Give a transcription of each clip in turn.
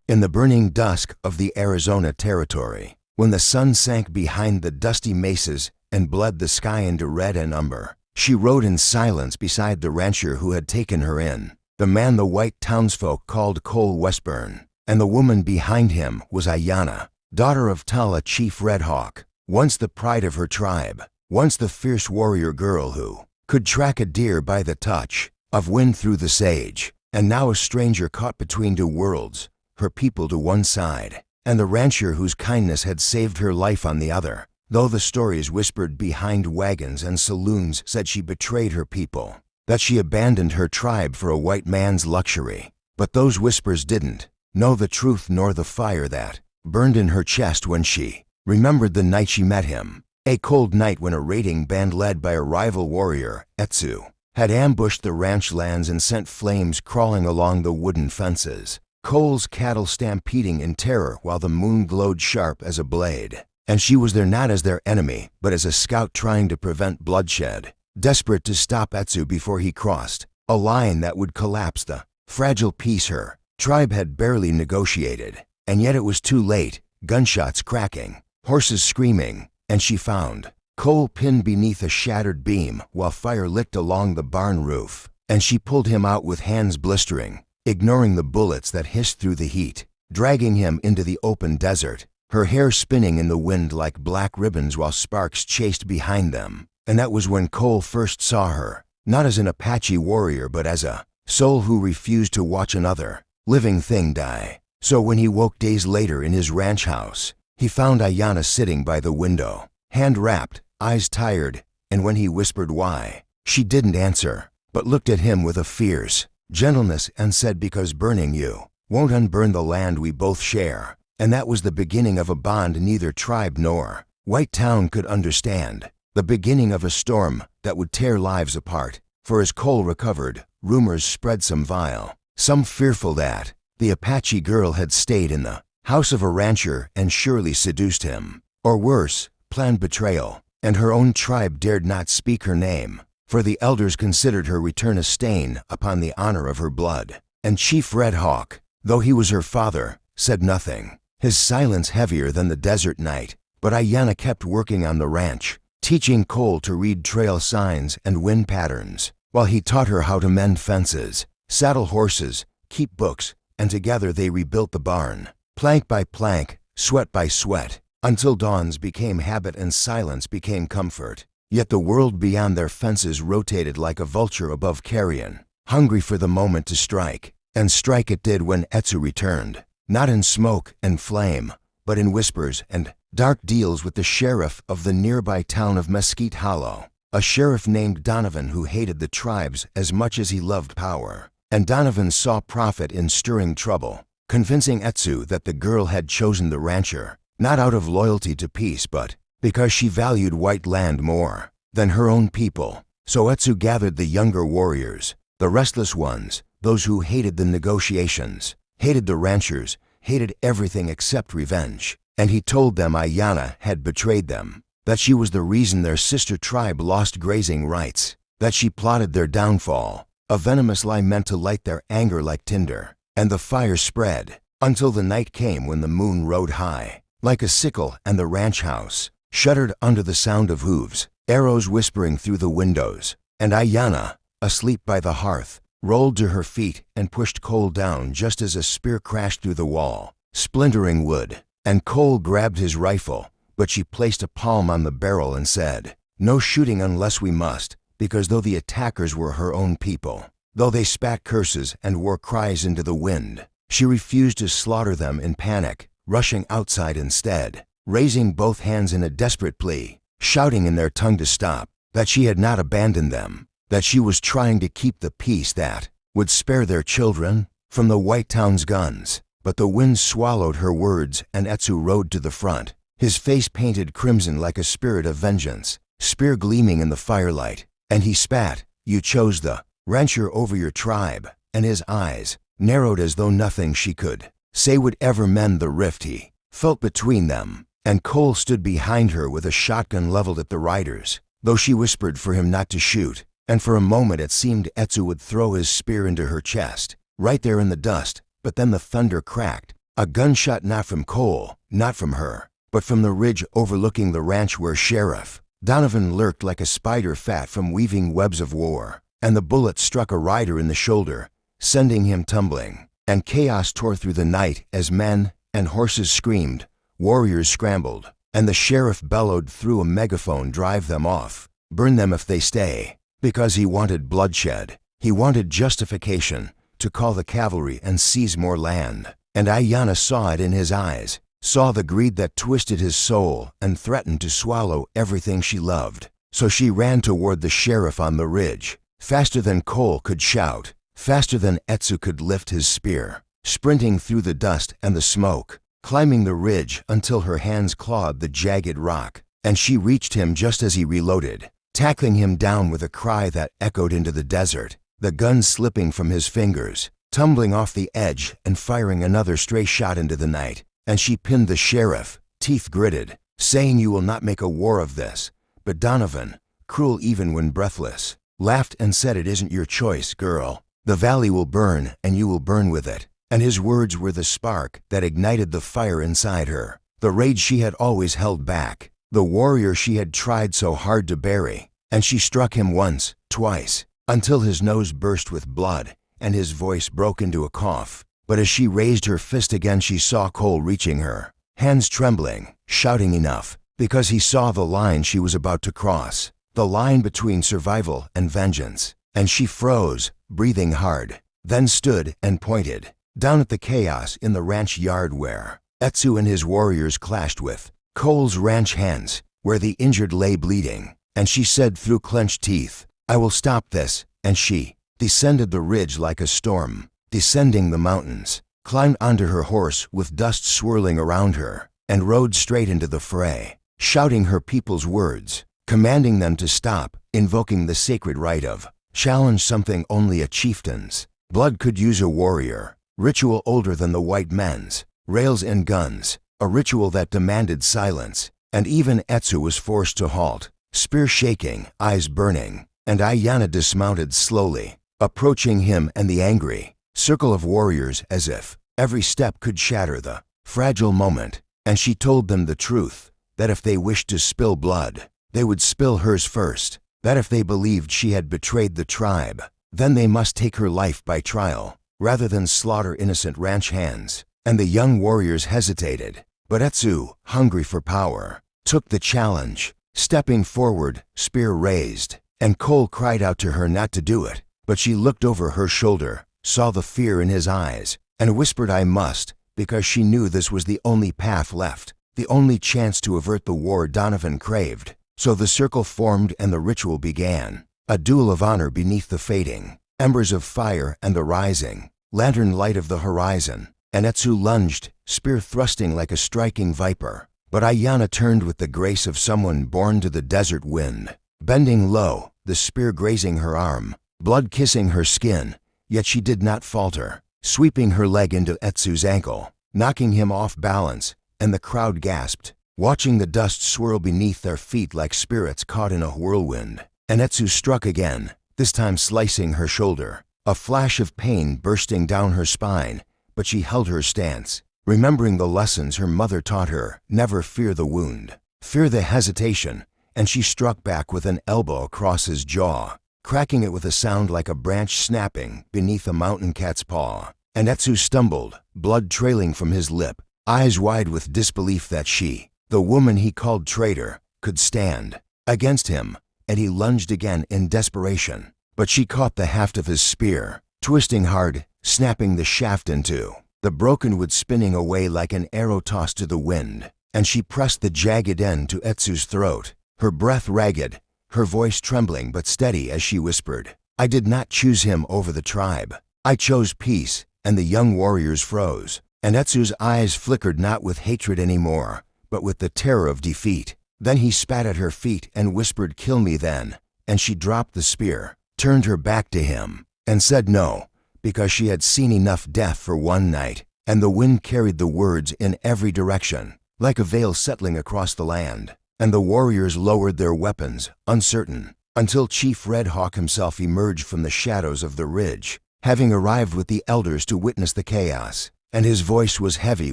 In the burning dusk of the Arizona territory, when the sun sank behind the dusty mesas and bled the sky into red and umber, she rode in silence beside the rancher who had taken her in, the man the white townsfolk called Cole Westburn, and the woman behind him was Aiyana, daughter of Tala Chief Red Hawk, once the pride of her tribe, once the fierce warrior girl who could track a deer by the touch of wind through the sage, and now a stranger caught between two worlds, her people to one side, and the rancher whose kindness had saved her life on the other, though the stories whispered behind wagons and saloons said she betrayed her people, that she abandoned her tribe for a white man's luxury. But those whispers didn't know the truth nor the fire that burned in her chest when she remembered the night she met him, a cold night when a raiding band led by a rival warrior, Etsu, had ambushed the ranch lands and sent flames crawling along the wooden fences, Cole's cattle stampeding in terror while the moon glowed sharp as a blade. And she was there not as their enemy, but as a scout trying to prevent bloodshed, desperate to stop Etsu before he crossed a line that would collapse the fragile peace her tribe had barely negotiated. And yet it was too late, gunshots cracking, horses screaming, and she found Cole pinned beneath a shattered beam while fire licked along the barn roof, and she pulled him out with hands blistering, ignoring the bullets that hissed through the heat, dragging him into the open desert, her hair spinning in the wind like black ribbons while sparks chased behind them. And that was when Cole first saw her, not as an Apache warrior but as a soul who refused to watch another living thing die. So when he woke days later in his ranch house, he found Aiyana sitting by the window, hand-wrapped, eyes tired, and when he whispered why, she didn't answer, but looked at him with a fierce gentleness and said, "Because burning you won't unburn the land we both share." And that was the beginning of a bond neither tribe nor white town could understand, the beginning of a storm that would tear lives apart. For as Cole recovered, rumors spread, some vile, some fearful, that the Apache girl had stayed in the house of a rancher and surely seduced him, or worse, planned betrayal, and her own tribe dared not speak her name, for the elders considered her return a stain upon the honor of her blood. And Chief Red Hawk, though he was her father, said nothing, his silence heavier than the desert night. But Aiyana kept working on the ranch, teaching Cole to read trail signs and wind patterns, while he taught her how to mend fences, saddle horses, keep books, and together they rebuilt the barn, plank by plank, sweat by sweat, until dawns became habit and silence became comfort. Yet the world beyond their fences rotated like a vulture above carrion, hungry for the moment to strike. And strike it did when Etsu returned, not in smoke and flame, but in whispers and dark deals with the sheriff of the nearby town of Mesquite Hollow, a sheriff named Donovan who hated the tribes as much as he loved power. And Donovan saw profit in stirring trouble, convincing Etsu that the girl had chosen the rancher, not out of loyalty to peace but because she valued white land more than her own people. So Etsu gathered the younger warriors, the restless ones, those who hated the negotiations, hated the ranchers, hated everything except revenge. And he told them Aiyana had betrayed them, that she was the reason their sister tribe lost grazing rights, that she plotted their downfall, a venomous lie meant to light their anger like tinder. And the fire spread, until the night came when the moon rode high, like a sickle, and the ranch house shuddered under the sound of hooves, arrows whispering through the windows. And Aiyana, asleep by the hearth, rolled to her feet and pushed Cole down just as a spear crashed through the wall, splintering wood. And Cole grabbed his rifle, but she placed a palm on the barrel and said, "No shooting unless we must," because though the attackers were her own people, though they spat curses and wore cries into the wind, she refused to slaughter them in panic, rushing outside instead, raising both hands in a desperate plea, shouting in their tongue to stop, that she had not abandoned them, that she was trying to keep the peace that would spare their children from the white town's guns. But the wind swallowed her words, and Etsu rode to the front, his face painted crimson like a spirit of vengeance, spear gleaming in the firelight. And he spat, "You chose the rancher over your tribe," and his eyes narrowed as though nothing she could say would ever mend the rift he felt between them. And Cole stood behind her with a shotgun leveled at the riders, though she whispered for him not to shoot. And for a moment it seemed Etsu would throw his spear into her chest, right there in the dust. But then the thunder cracked, A gunshot not from Cole, not from her, but from the ridge overlooking the ranch where Sheriff Donovan lurked like a spider fat from weaving webs of war, and the bullet struck a rider in the shoulder, sending him tumbling, and chaos tore through the night as men and horses screamed, warriors scrambled, and the sheriff bellowed through a megaphone, drive them off, burn them if they stay, because he wanted bloodshed, he wanted justification to call the cavalry and seize more land, and Aiyana saw it in his eyes, saw the greed that twisted his soul and threatened to swallow everything she loved. So she ran toward the sheriff on the ridge, faster than Cole could shout, faster than Etsu could lift his spear, sprinting through the dust and the smoke, climbing the ridge until her hands clawed the jagged rock, and she reached him just as he reloaded, tackling him down with a cry that echoed into the desert, the gun slipping from his fingers, tumbling off the edge and firing another stray shot into the night. And she pinned the sheriff, teeth gritted, saying, "You will not make a war of this." But Donovan, cruel even when breathless, laughed and said, "It isn't your choice, girl. The valley will burn, and you will burn with it." And his words were the spark that ignited the fire inside her, the rage she had always held back, the warrior she had tried so hard to bury. And she struck him once, twice, until his nose burst with blood, and his voice broke into a cough. But as she raised her fist again, she saw Cole reaching her, hands trembling, shouting enough, because he saw the line she was about to cross, the line between survival and vengeance. And she froze, breathing hard, then stood and pointed, down at the chaos in the ranch yard where Etsu and his warriors clashed with Cole's ranch hands, where the injured lay bleeding. And she said through clenched teeth, "I will stop this." And she descended the ridge like a storm, descending the mountains, climbed onto her horse with dust swirling around her, and rode straight into the fray, shouting her people's words, commanding them to stop, invoking the sacred right of challenge, something only a chieftain's blood could use, a warrior, ritual older than the white men's, rails and guns, a ritual that demanded silence. And even Etsu was forced to halt, spear shaking, eyes burning, and Aiyana dismounted slowly, approaching him and the angry circle of warriors as if every step could shatter the fragile moment. And she told them the truth, that if they wished to spill blood, they would spill hers first, that if they believed she had betrayed the tribe, then they must take her life by trial, rather than slaughter innocent ranch hands. And the young warriors hesitated, but Etsu, hungry for power, took the challenge, stepping forward, spear raised, and Cole cried out to her not to do it, but she looked over her shoulder, saw the fear in his eyes, and whispered, "I must," because she knew this was the only path left, the only chance to avert the war Donovan craved. So the circle formed and the ritual began, a duel of honor beneath the fading embers of fire and the rising lantern light of the horizon. And Etsu lunged, spear thrusting like a striking viper, but Aiyana turned with the grace of someone born to the desert wind, bending low, the spear grazing her arm, blood kissing her skin. Yet she did not falter, sweeping her leg into Etsu's ankle, knocking him off balance, and the crowd gasped, watching the dust swirl beneath their feet like spirits caught in a whirlwind. And Etsu struck again, this time slicing her shoulder, a flash of pain bursting down her spine, but she held her stance, remembering the lessons her mother taught her. Never fear the wound, fear the hesitation. And she struck back with an elbow across his jaw, cracking it with a sound like a branch snapping beneath a mountain cat's paw. And Etsu stumbled, blood trailing from his lip, eyes wide with disbelief that she, the woman he called traitor, could stand against him. And he lunged again in desperation, but she caught the haft of his spear, twisting hard, snapping the shaft in two, the broken wood spinning away like an arrow tossed to the wind. And she pressed the jagged end to Etsu's throat, her breath ragged, her voice trembling but steady as she whispered, "I did not choose him over the tribe. I chose peace." And the young warriors froze, and Etsu's eyes flickered not with hatred anymore, but with the terror of defeat. Then he spat at her feet and whispered, "Kill me then." And she dropped the spear, turned her back to him, and said no, because she had seen enough death for one night. And the wind carried the words in every direction, like a veil settling across the land. And the warriors lowered their weapons, uncertain, until Chief Red Hawk himself emerged from the shadows of the ridge, having arrived with the elders to witness the chaos. and his voice was heavy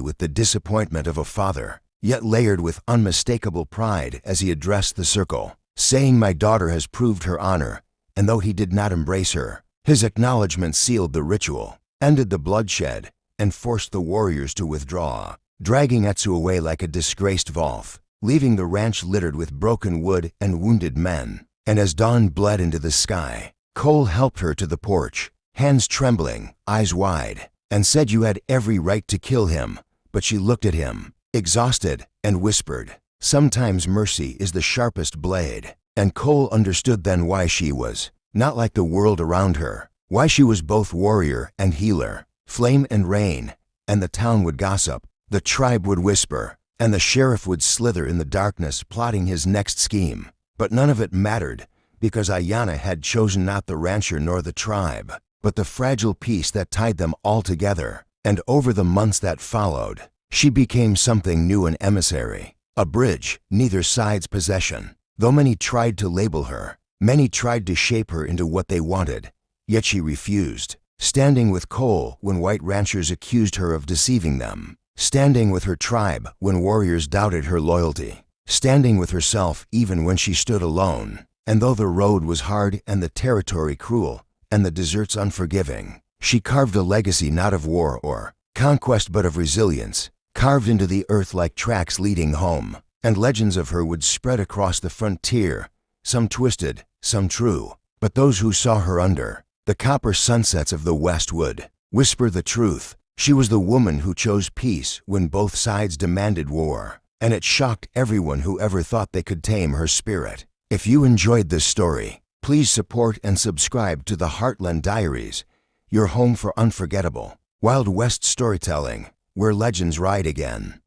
with the disappointment of a father, yet layered with unmistakable pride as he addressed the circle, saying, "My daughter has proved her honor," and though he did not embrace her, his acknowledgement sealed the ritual, ended the bloodshed, and forced the warriors to withdraw, dragging Etsu away like a disgraced Volth, leaving the ranch littered with broken wood and wounded men. And as dawn bled into the sky, Cole helped her to the porch, hands trembling, eyes wide, and said, "You had every right to kill him." But she looked at him, exhausted, and whispered, "Sometimes mercy is the sharpest blade." And Cole understood then why she was not like the world around her, why she was both warrior and healer, flame and rain, and the town would gossip, the tribe would whisper, and the sheriff would slither in the darkness plotting his next scheme. But none of it mattered, because Aiyana had chosen not the rancher nor the tribe, but the fragile peace that tied them all together. And over the months that followed, she became something new, an emissary, a bridge, neither side's possession. Though many tried to label her, many tried to shape her into what they wanted, yet she refused, standing with Cole when white ranchers accused her of deceiving them, standing with her tribe when warriors doubted her loyalty, standing with herself even when she stood alone. And though the road was hard and the territory cruel and the deserts unforgiving, she carved a legacy not of war or conquest but of resilience, carved into the earth like tracks leading home. And legends of her would spread across the frontier, some twisted, some true. But those who saw her under the copper sunsets of the West would whisper the truth. She was the woman who chose peace when both sides demanded war, and it shocked everyone who ever thought they could tame her spirit. If you enjoyed this story, please support and subscribe to the Heartland Diaries, your home for unforgettable, Wild West storytelling, where legends ride again.